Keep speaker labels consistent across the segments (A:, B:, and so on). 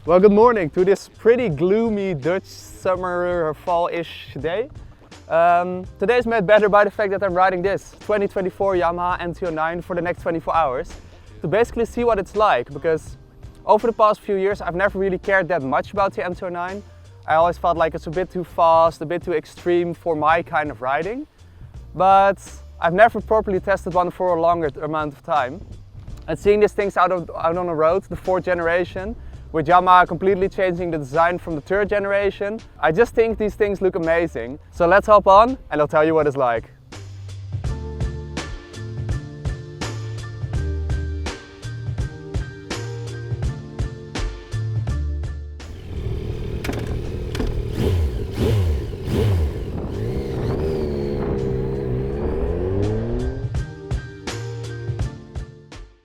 A: Well, good morning to this pretty gloomy Dutch summer or fall-ish day. Today is made better by the fact that I'm riding this 2024 Yamaha MT-09 for the next 24 hours to basically see what it's like, because over the past few years I've never really cared that much about the MT-09. I always felt like it's a bit too fast, a bit too extreme for my kind of riding, but I've never properly tested one for a longer amount of time. And seeing these things out on the road, the 4th generation, with Yamaha completely changing the design from the 3rd generation, I just think these things look amazing. So let's hop on and I'll tell you what it's like.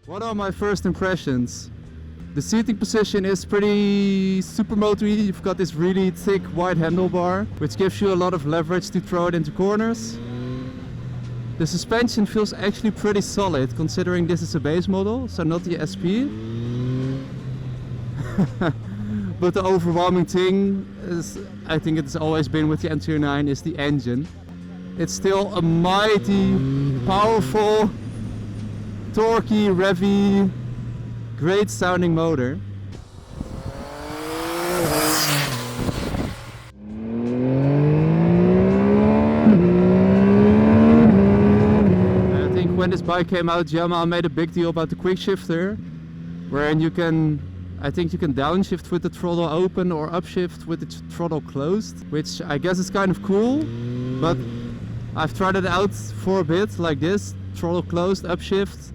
A: What are my first impressions? The seating position is pretty supermotory. You've got this really thick wide handlebar, which gives you a lot of leverage to throw it into corners. The suspension feels actually pretty solid, considering this is a base model, so not the SP. But the overwhelming thing is, I think it's always been with the MT-09, is the engine. It's still a mighty, powerful, torquey, revvy, great sounding motor. I think when this bike came out, Yamaha made a big deal about the quick shifter, wherein you can, I think you can downshift with the throttle open or upshift with the throttle closed, which I guess is kind of cool, but I've tried it out for a bit like this, throttle closed, upshift.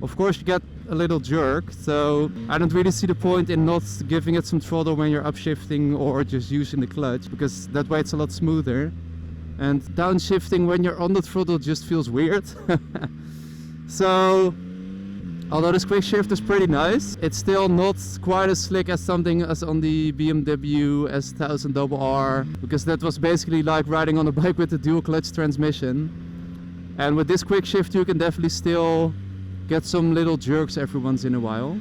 A: Of course you get a little jerk, so I don't really see the point in not giving it some throttle when you're upshifting or just using the clutch, because that way it's a lot smoother. And downshifting when you're on the throttle just feels weird. So, although this quick shift is pretty nice, it's still not quite as slick as something as on the BMW S1000RR, because that was basically like riding on a bike with a dual clutch transmission. And with this quick shift you can definitely still get some little jerks every once in a while.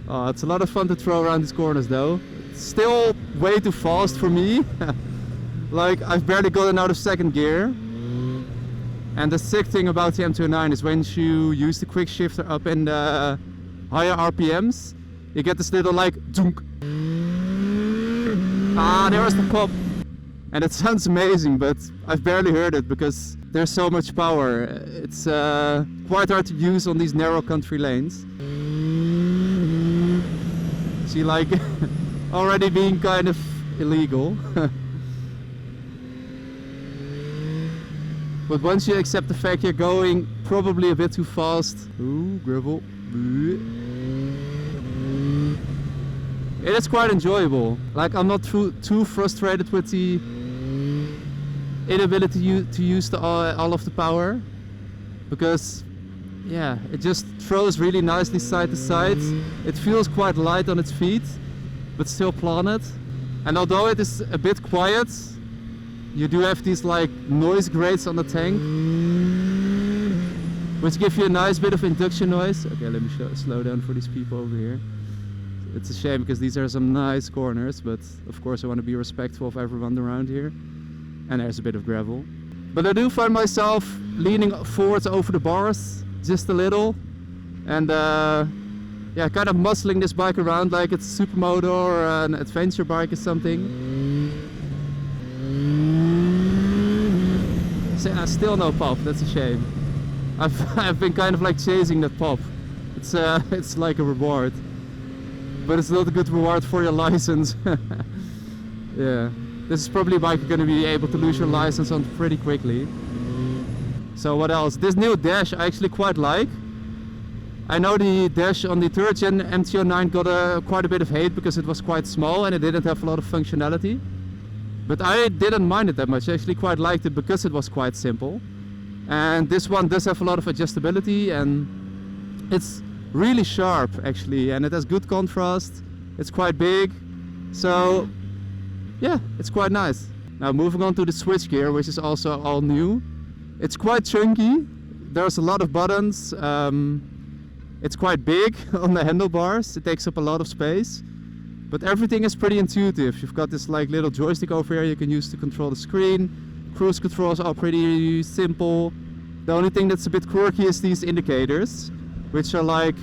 A: Oh, it's a lot of fun to throw around these corners though. It's still way too fast for me. Like, I've barely gotten out of 2nd gear. And the sick thing about the MT-09 is when you use the quick shifter up in the higher RPMs, you get this little like dunk. Ah, there's the pop. And it sounds amazing, but I've barely heard it because there's so much power. It's quite hard to use on these narrow country lanes. See, like, already being kind of illegal. But once you accept the fact you're going probably a bit too fast. Ooh, gravel. It is quite enjoyable. Like, I'm not too frustrated with the inability to use all of the power, because yeah, it just throws really nicely side to side. It feels quite light on its feet, but still planted. And although it is a bit quiet, you do have these like noise grates on the tank, which give you a nice bit of induction noise. Okay, let me slow down for these people over here. It's a shame because these are some nice corners, but of course I want to be respectful of everyone around here. And there's a bit of gravel. But I do find myself leaning forwards over the bars just a little, and yeah, kind of muscling this bike around like it's a supermoto or an adventure bike or something. So, still no pop, that's a shame. I've been kind of like chasing that pop. It's like a reward, but it's not a good reward for your license. Yeah. This is probably a bike you're going to be able to lose your license on pretty quickly. So what else? This new dash I actually quite like. I know the dash on the 3rd gen MT-09 got quite a bit of hate because it was quite small and it didn't have a lot of functionality. But I didn't mind it that much. I actually quite liked it because it was quite simple. And this one does have a lot of adjustability, and it's really sharp actually, and it has good contrast. It's quite big. So yeah, it's quite nice. Now moving on to the switchgear, which is also all new. It's quite chunky, there's a lot of buttons. It's quite big on the handlebars. It takes up a lot of space. But everything is pretty intuitive. You've got this like little joystick over here you can use to control the screen. Cruise controls are pretty simple. The only thing that's a bit quirky is these indicators, which are like,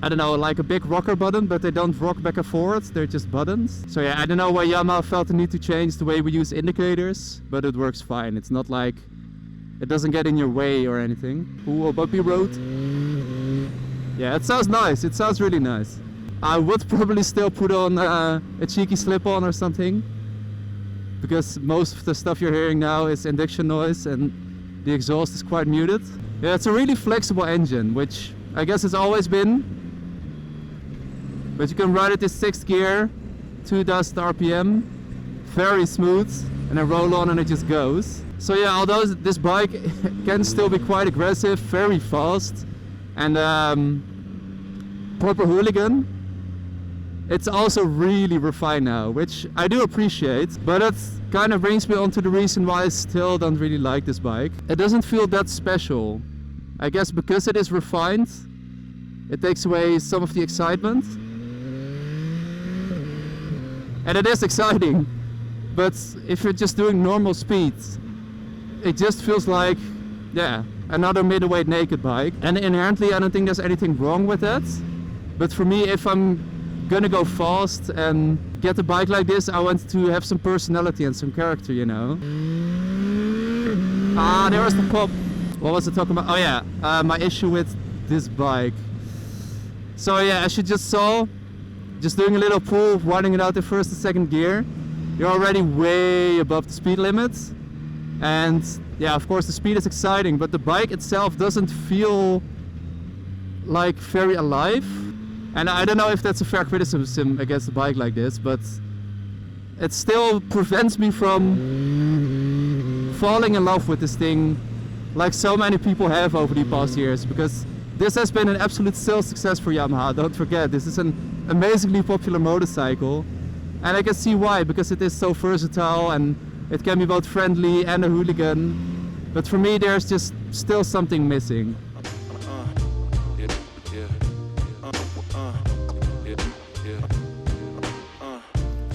A: I don't know, like a big rocker button, but they don't rock back and forth, they're just buttons. So yeah, I don't know why Yamaha felt the need to change the way we use indicators, but it works fine. It's not like, it doesn't get in your way or anything. Ooh, a bumpy road. Yeah, it sounds nice, it sounds really nice. I would probably still put on a cheeky slip-on or something, because most of the stuff you're hearing now is induction noise and the exhaust is quite muted. Yeah, it's a really flexible engine, which I guess it's always been. But you can ride it in 6th gear, 2000 RPM, very smooth, and then roll on and it just goes. So yeah, although this bike can still be quite aggressive, very fast, and proper hooligan, it's also really refined now, which I do appreciate, but it kind of brings me on to the reason why I still don't really like this bike. It doesn't feel that special. I guess because it is refined, it takes away some of the excitement. And it is exciting, but if you're just doing normal speeds, it just feels like, yeah, another middleweight naked bike. And inherently I don't think there's anything wrong with that. But for me, if I'm gonna go fast and get a bike like this, I want to have some personality and some character, you know. Ah, there was the pop. What was I talking about? Oh yeah, my issue with this bike. So yeah, as you just saw, just doing a little pull, running it out in 1st and 2nd gear, you're already way above the speed limit. And yeah, of course the speed is exciting, but the bike itself doesn't feel like very alive. And I don't know if that's a fair criticism against a bike like this, but it still prevents me from falling in love with this thing like so many people have over the past years, because this has been an absolute sales success for Yamaha. Don't forget, this is an amazingly popular motorcycle, and I can see why, because it is so versatile and it can be both friendly and a hooligan. But for me, there's just still something missing.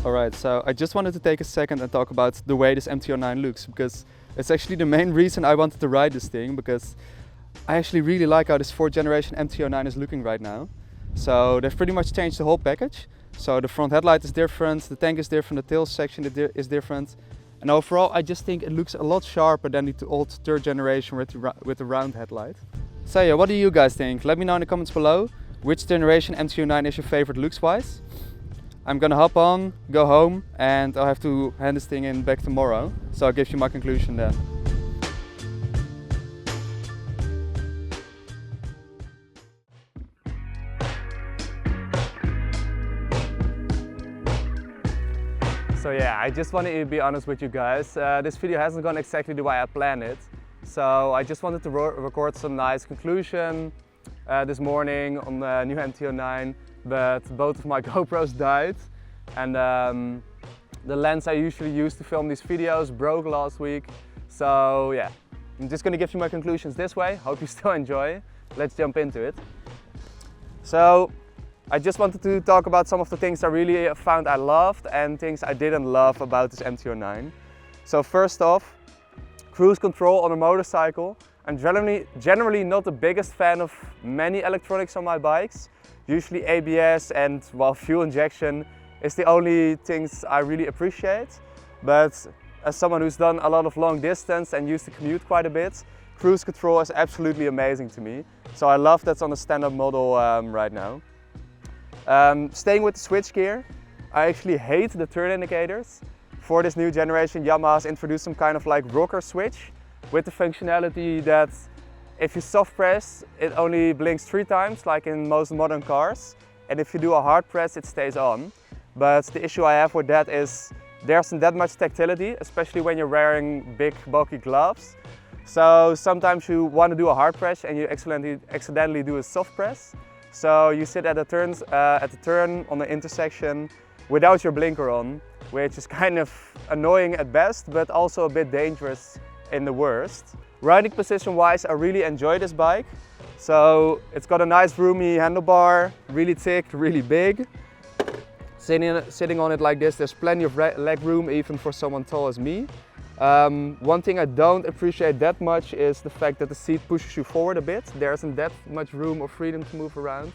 B: Alright, so I just wanted to take a second and talk about the way this MT-09 looks, because it's actually the main reason I wanted to ride this thing, because I actually really like how this 4th generation MT-09 is looking right now. So they've pretty much changed the whole package. So the front headlight is different, the tank is different, the tail section is different. And overall I just think it looks a lot sharper than the old 3rd generation with the round headlight. So yeah, what do you guys think? Let me know in the comments below which generation MT-09 is your favorite looks wise. I'm gonna hop on, go home, and I'll have to hand this thing in back tomorrow. So I'll give you my conclusion then. So yeah, I just wanted to be honest with you guys. This video hasn't gone exactly the way I planned it. So I just wanted to record some nice conclusion this morning on the new MT-09. But both of my GoPros died, and the lens I usually use to film these videos broke last week. So yeah, I'm just gonna give you my conclusions this way. Hope you still enjoy. Let's jump into it. So I just wanted to talk about some of the things I really found I loved and things I didn't love about this MT-09. So first off, cruise control on a motorcycle. I'm generally not the biggest fan of many electronics on my bikes. Usually ABS and, well, fuel injection is the only things I really appreciate. But as someone who's done a lot of long distance and used to commute quite a bit, cruise control is absolutely amazing to me. So I love that's on the standard model right now. Staying with the switchgear, I actually hate the turn indicators. For this new generation, Yamaha's introduced some kind of like rocker switch with the functionality that if you soft press, it only blinks 3 times, like in most modern cars. And if you do a hard press, it stays on. But the issue I have with that is there isn't that much tactility, especially when you're wearing big, bulky gloves. So sometimes you want to do a hard press and you accidentally do a soft press. So you sit at the turn on the intersection without your blinker on, which is kind of annoying at best, but also a bit dangerous in the worst. Riding position wise, I really enjoy this bike. So it's got a nice roomy handlebar, really thick, really big. Sitting on it like this, there's plenty of leg room even for someone tall as me. One thing I don't appreciate that much is the fact that the seat pushes you forward a bit. There isn't that much room or freedom to move around.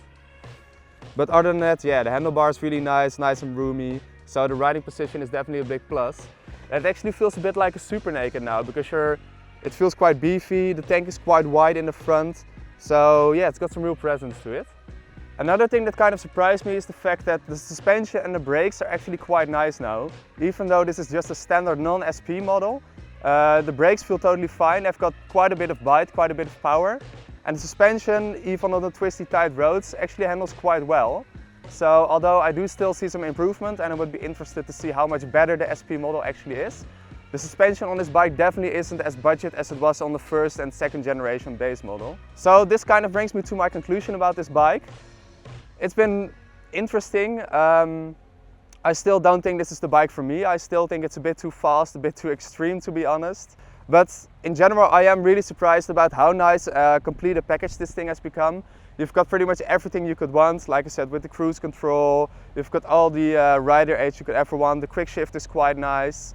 B: But other than that, yeah, the handlebar is really nice and roomy. So the riding position is definitely a big plus. It actually feels a bit like a super naked now because it feels quite beefy, the tank is quite wide in the front. So yeah, it's got some real presence to it. Another thing that kind of surprised me is the fact that the suspension and the brakes are actually quite nice now. Even though this is just a standard non-SP model, the brakes feel totally fine. They've got quite a bit of bite, quite a bit of power. And the suspension, even on the twisty tight roads, actually handles quite well. So although I do still see some improvement and I would be interested to see how much better the SP model actually is, the suspension on this bike definitely isn't as budget as it was on the first and second generation base model. So this kind of brings me to my conclusion about this bike. It's been interesting. I still don't think this is the bike for me. I still think it's a bit too fast, a bit too extreme to be honest. But in general, I am really surprised about how nice complete a package this thing has become. You've got pretty much everything you could want, like I said, with the cruise control. You've got all the rider aids you could ever want. The quick shift is quite nice.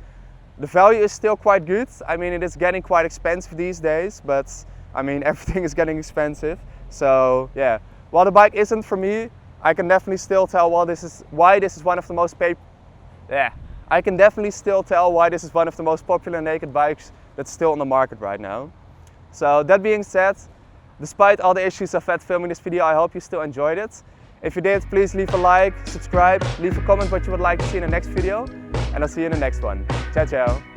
B: The value is still quite good. I mean, it is getting quite expensive these days, but I mean, everything is getting expensive. So yeah. While the bike isn't for me, I can definitely still tell why this is one of the most popular naked bikes that's still on the market right now. So that being said, despite all the issues I've had filming this video, I hope you still enjoyed it. If you did, please leave a like, subscribe, leave a comment what you would like to see in the next video, and I'll see you in the next one. Ciao, ciao.